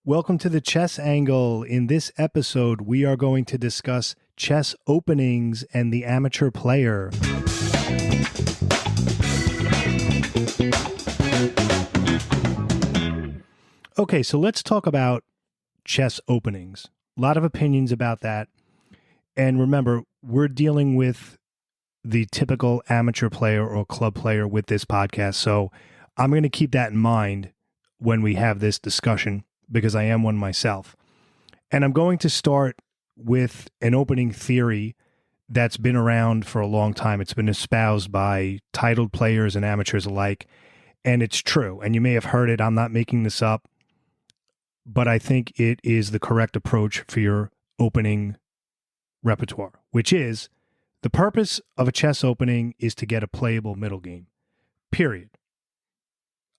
Welcome to the Chess Angle. In this episode, we are going to discuss chess openings and the amateur player. Okay, so let's talk about chess openings. A lot of opinions about that. And remember, we're dealing with the typical amateur player or club player with this podcast. So I'm going to keep that in mind when we have this discussion, because I am one myself. And I'm going to start with an opening theory that's been around for a long time. It's been espoused by titled players and amateurs alike, and it's true. And you may have heard it. I'm not making this up, but I think it is the correct approach for your opening repertoire, which is the purpose of a chess opening is to get a playable middle game, period.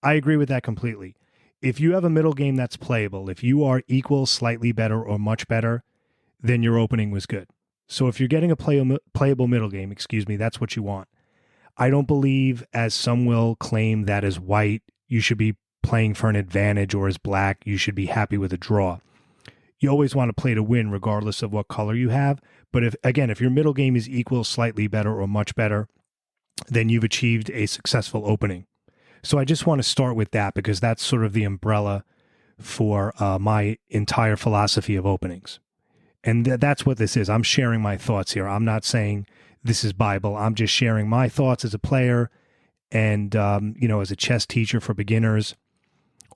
I agree with that completely. If you have a middle game that's playable, if you are equal, slightly better, or much better, then your opening was good. So if you're getting a playable middle game, that's what you want. I don't believe, as some will claim, that as white, you should be playing for an advantage, or as black, you should be happy with a draw. You always want to play to win, regardless of what color you have. But if your middle game is equal, slightly better, or much better, then you've achieved a successful opening. So I just want to start with that, because that's sort of the umbrella for my entire philosophy of openings. And that's what this is. I'm sharing my thoughts here. I'm not saying this is Bible. I'm just sharing my thoughts as a player and, as a chess teacher for beginners.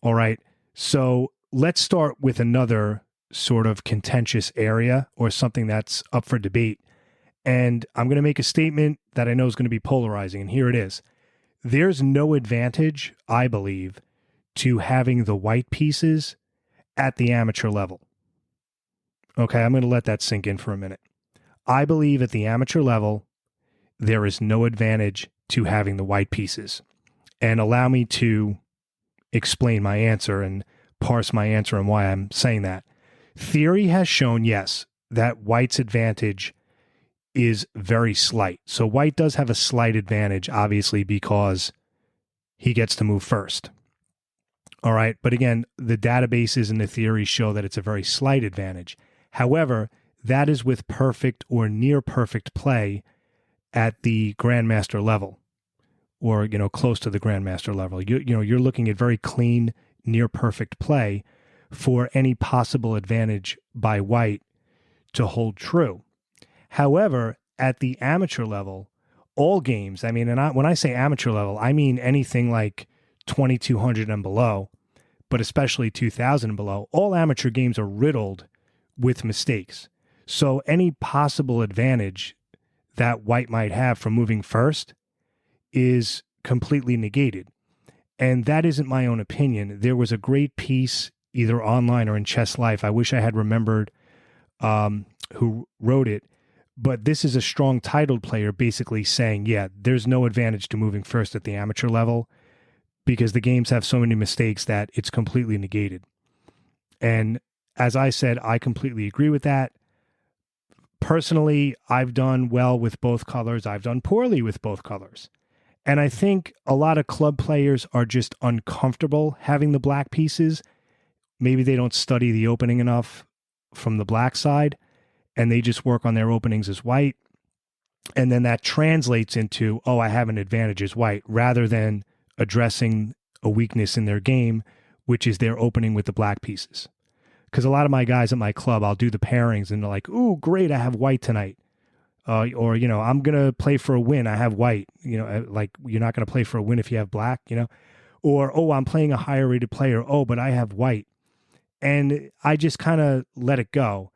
All right. So let's start with another sort of contentious area, or something that's up for debate. And I'm going to make a statement that I know is going to be polarizing. And here it is. There's no advantage, I believe, to having the white pieces at the amateur level. Okay, I'm going to let that sink in for a minute. I believe at the amateur level, there is no advantage to having the white pieces. And allow me to explain my answer and parse my answer and why I'm saying that. Theory has shown, yes, that white's advantage is very slight. So white does have a slight advantage, obviously, because he gets to move first. All right. But again, the databases and the theories show that it's a very slight advantage. However, that is with perfect or near perfect play at the grandmaster level, or, close to the grandmaster level. You're looking at very clean, near perfect play for any possible advantage by white to hold true. However, at the amateur level, all games, when I say amateur level, I mean anything like 2200 and below, but especially 2000 and below, all amateur games are riddled with mistakes. So any possible advantage that white might have from moving first is completely negated. And that isn't my own opinion. There was a great piece, either online or in Chess Life. I wish I had remembered who wrote it. But this is a strong titled player basically saying, yeah, there's no advantage to moving first at the amateur level, because the games have so many mistakes that it's completely negated. And as I said, I completely agree with that. Personally, I've done well with both colors. I've done poorly with both colors. And I think a lot of club players are just uncomfortable having the black pieces. Maybe they don't study the opening enough from the black side, and they just work on their openings as white. And then that translates into, oh, I have an advantage as white, rather than addressing a weakness in their game, which is their opening with the black pieces. Because a lot of my guys at my club, I'll do the pairings and they're like, ooh, great, I have white tonight. Or, I'm going to play for a win, I have white. Like, you're not going to play for a win if you have black, Or, oh, I'm playing a higher rated player. Oh, but I have white. And I just kind of let it go.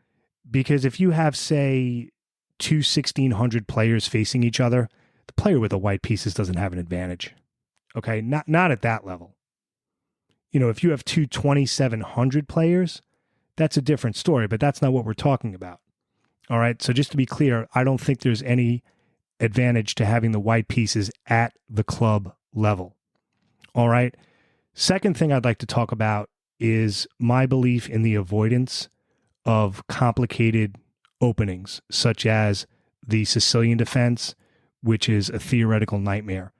Because if you have, say, two 1,600 players facing each other, the player with the white pieces doesn't have an advantage. Okay, not at that level. If you have two 2,700 players, that's a different story, but that's not what we're talking about. All right, so just to be clear, I don't think there's any advantage to having the white pieces at the club level. All right, second thing I'd like to talk about is my belief in the avoidance of complicated openings, such as the Sicilian defense, which is a theoretical nightmare.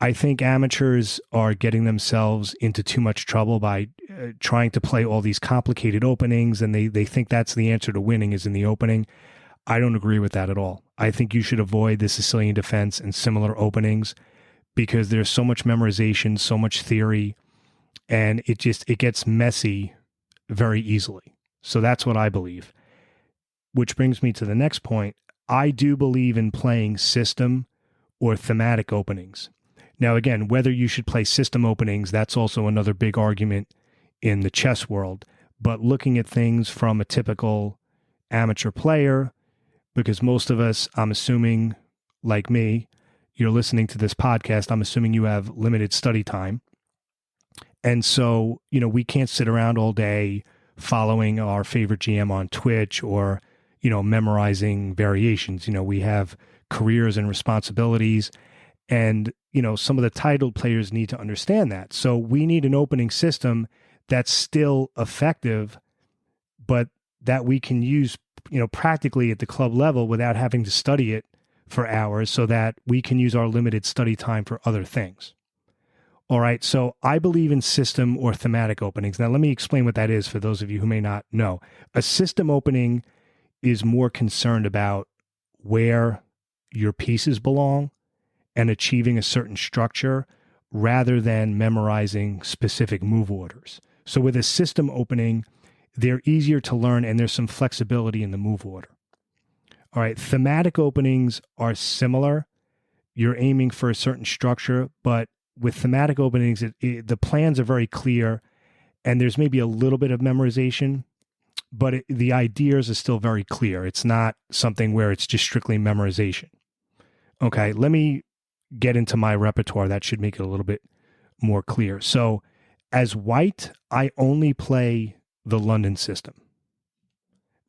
I think amateurs are getting themselves into too much trouble by trying to play all these complicated openings, and they think that's the answer to winning is in the opening. I don't agree with that at all. I think you should avoid the Sicilian defense and similar openings because there's so much memorization, so much theory, and it gets messy very easily. So that's what I believe. Which brings me to the next point. I do believe in playing system or thematic openings. Now, again, whether you should play system openings, that's also another big argument in the chess world. But looking at things from a typical amateur player, because most of us, I'm assuming, like me, you're listening to this podcast, I'm assuming you have limited study time. And so, we can't sit around all day following our favorite GM on Twitch or, memorizing variations. We have careers and responsibilities. And, some of the titled players need to understand that. So we need an opening system that's still effective, but that we can use, practically at the club level without having to study it for hours so that we can use our limited study time for other things. All right. So I believe in system or thematic openings. Now, let me explain what that is for those of you who may not know. A system opening is more concerned about where your pieces belong and achieving a certain structure rather than memorizing specific move orders. So with a system opening, they're easier to learn and there's some flexibility in the move order. All right, thematic openings are similar. You're aiming for a certain structure, but with thematic openings, the plans are very clear and there's maybe a little bit of memorization, but the ideas are still very clear. It's not something where it's just strictly memorization. Okay, let me get into my repertoire. That should make it a little bit more clear. So as white, I only play the London system.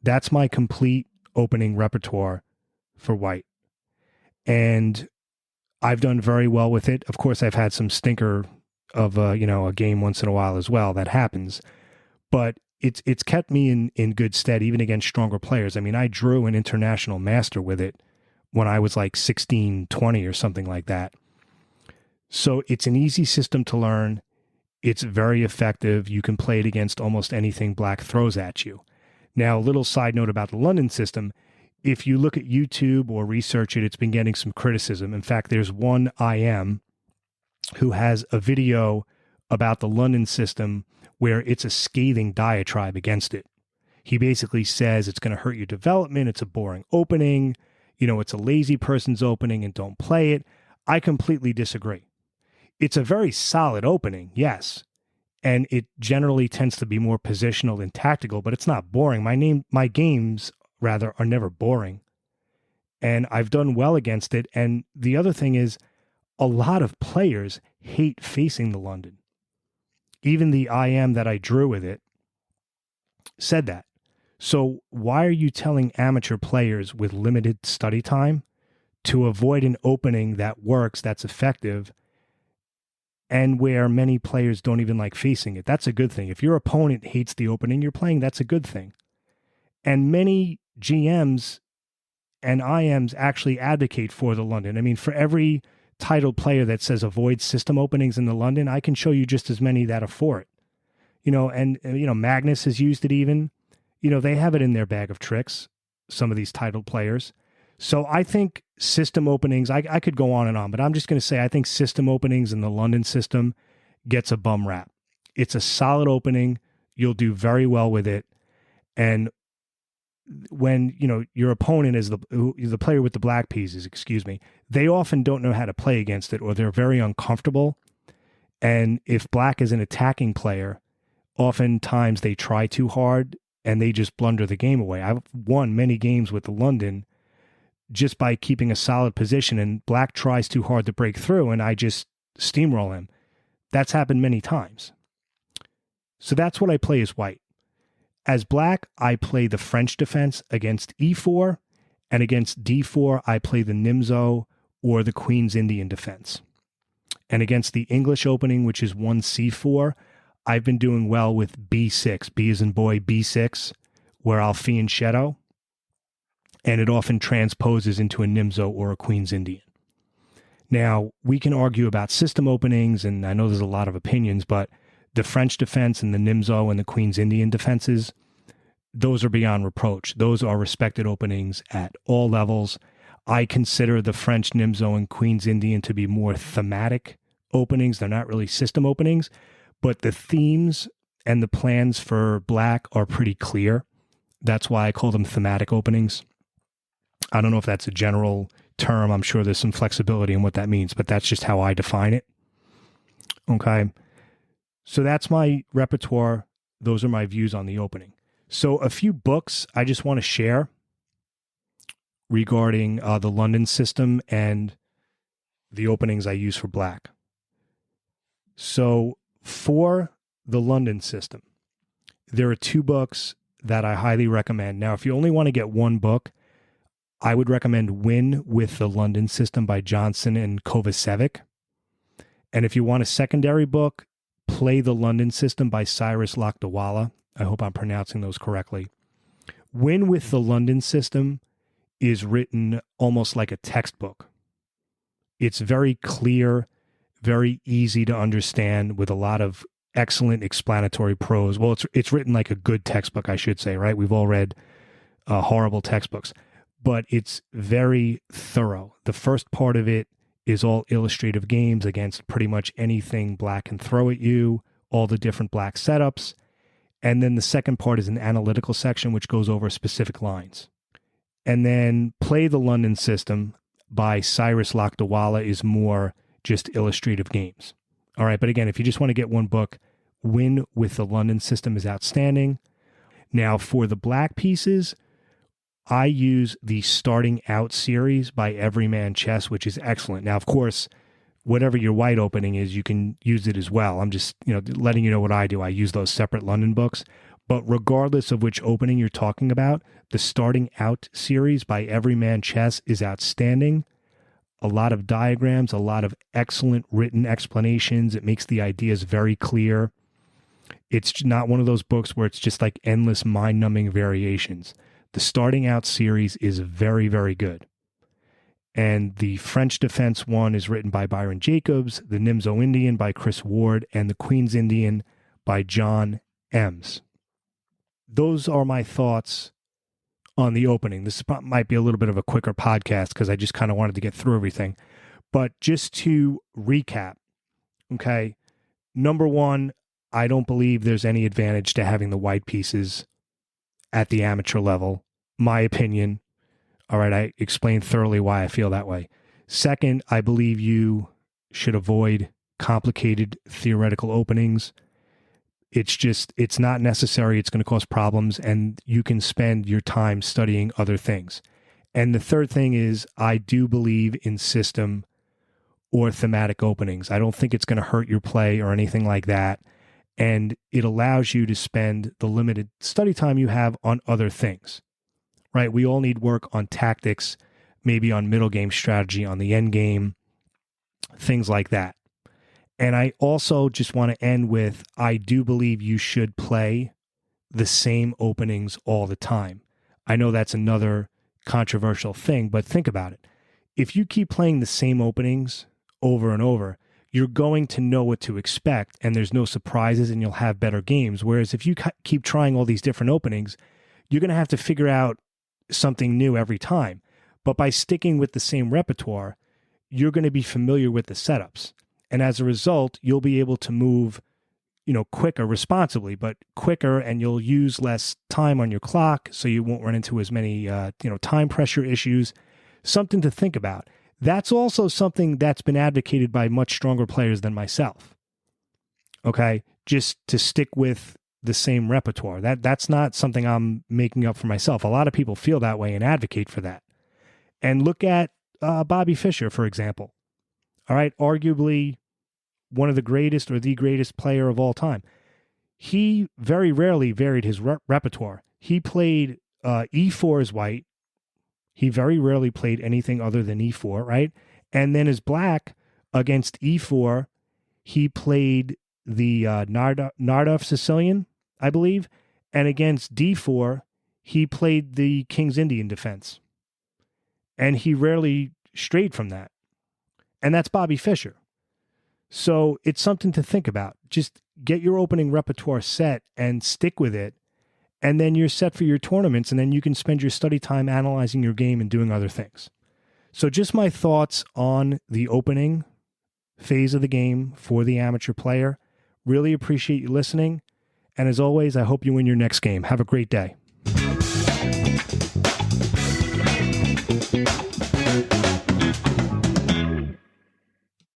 That's my complete opening repertoire for white. And I've done very well with it. Of course, I've had some stinker of a game once in a while as well. That happens. But it's kept me in good stead, even against stronger players. I mean, I drew an international master with it when I was like 16, 20 or something like that. So it's an easy system to learn. It's very effective. You can play it against almost anything black throws at you. Now, a little side note about the London system. If you look at YouTube or research it, it's been getting some criticism. In fact, there's one IM who has a video about the London system where it's a scathing diatribe against it. He basically says it's going to hurt your development. It's a boring opening. It's a lazy person's opening and don't play it. I completely disagree. It's a very solid opening, yes. And it generally tends to be more positional than tactical, but it's not boring. My games, rather, are never boring. And I've done well against it. And the other thing is, a lot of players hate facing the London. Even the IM that I drew with it said that. So why are you telling amateur players with limited study time to avoid an opening that works, that's effective, and where many players don't even like facing it? That's a good thing. If your opponent hates the opening you're playing, that's a good thing. And many GMs and IMs actually advocate for the London. I mean, for every titled player that says avoid system openings in the London, I can show you just as many that are for it. And Magnus has used it even. They have it in their bag of tricks, some of these titled players. So I think system openings, I could go on and on, but I'm just going to say I think system openings in the London system gets a bum rap. It's a solid opening. You'll do very well with it. And when, your opponent is the player with the black pieces, they often don't know how to play against it or they're very uncomfortable. And if black is an attacking player, oftentimes they try too hard and they just blunder the game away. I've won many games with the London just by keeping a solid position, and black tries too hard to break through and I just steamroll him. That's happened many times. So that's what I play as white. As black, I play the French defense against e4, and against d4, I play the Nimzo or the Queen's Indian defense. And against the English opening, which is 1c4, I've been doing well with b6, B as in boy, b6, where I'll fianchetto, and it often transposes into a Nimzo or a Queen's Indian. Now, we can argue about system openings, and I know there's a lot of opinions, but the French defense and the Nimzo and the Queen's Indian defenses, those are beyond reproach. Those are respected openings at all levels. I consider the French Nimzo and Queen's Indian to be more thematic openings. They're not really system openings, but the themes and the plans for black are pretty clear. That's why I call them thematic openings. I don't know if that's a general term. I'm sure there's some flexibility in what that means, but that's just how I define it. Okay. So that's my repertoire. Those are my views on the opening. So a few books I just want to share regarding the London system and the openings I use for black. So for the London system, there are 2 books that I highly recommend. Now, if you only want to get one book, I would recommend Win with the London System by Johnson and Kovacevic. And if you want a secondary book, Play the London System by Cyrus Lakdawala. I hope I'm pronouncing those correctly. Win with the London System is written almost like a textbook. It's very clear, very easy to understand with a lot of excellent explanatory prose. Well, it's written like a good textbook, I should say, right? We've all read horrible textbooks, but it's very thorough. The first part of it is all illustrative games against pretty much anything black can throw at you, all the different black setups. And then the second part is an analytical section, which goes over specific lines. And then Play the London System by Cyrus Lakdawala is more just illustrative games. All right, but again, if you just want to get one book, Win with the London System is outstanding. Now, for the black pieces, I use the Starting Out series by Everyman Chess, which is excellent. Now, of course, whatever your white opening is, you can use it as well. I'm just, letting you know what I do. I use those separate London books. But regardless of which opening you're talking about, the Starting Out series by Everyman Chess is outstanding. A lot of diagrams, a lot of excellent written explanations. It makes the ideas very clear. It's not one of those books where it's just like endless mind-numbing variations. The Starting Out series is very, very good. And the French defense one is written by Byron Jacobs, the Nimzo Indian by Chris Ward, and the Queen's Indian by John Ems. Those are my thoughts on the opening. This might be a little bit of a quicker podcast because I just kind of wanted to get through everything. But just to recap, okay, number one, I don't believe there's any advantage to having the white pieces at the amateur level. My opinion. All right, I explained thoroughly why I feel that way. Second, I believe you should avoid complicated theoretical openings. It's not necessary. It's going to cause problems, and you can spend your time studying other things. And the third thing is, I do believe in system or thematic openings. I don't think it's going to hurt your play or anything like that. And it allows you to spend the limited study time you have on other things, right? We all need work on tactics, maybe on middle game strategy, on the end game, things like that. And I also just want to end with, I do believe you should play the same openings all the time. I know that's another controversial thing, but think about it. If you keep playing the same openings over and over, you're going to know what to expect, and there's no surprises, and you'll have better games. Whereas if you keep trying all these different openings, you're going to have to figure out something new every time. But by sticking with the same repertoire, you're going to be familiar with the setups. And as a result, you'll be able to move, quicker, responsibly, but quicker, and you'll use less time on your clock, so you won't run into as many, time pressure issues. Something to think about. That's also something that's been advocated by much stronger players than myself. Okay, just to stick with the same repertoire. That's not something I'm making up for myself. A lot of people feel that way and advocate for that. And look at Bobby Fischer, for example. All right, arguably one of the greatest or the greatest player of all time. He very rarely varied his repertoire. He played E4 as white. He very rarely played anything other than E4, right? And then as black, against E4, he played the Nardov Sicilian, I believe. And against D4, he played the King's Indian defense. And he rarely strayed from that. And that's Bobby Fischer. So it's something to think about. Just get your opening repertoire set and stick with it. And then you're set for your tournaments, and then you can spend your study time analyzing your game and doing other things. So just my thoughts on the opening phase of the game for the amateur player. Really appreciate you listening. And as always, I hope you win your next game. Have a great day.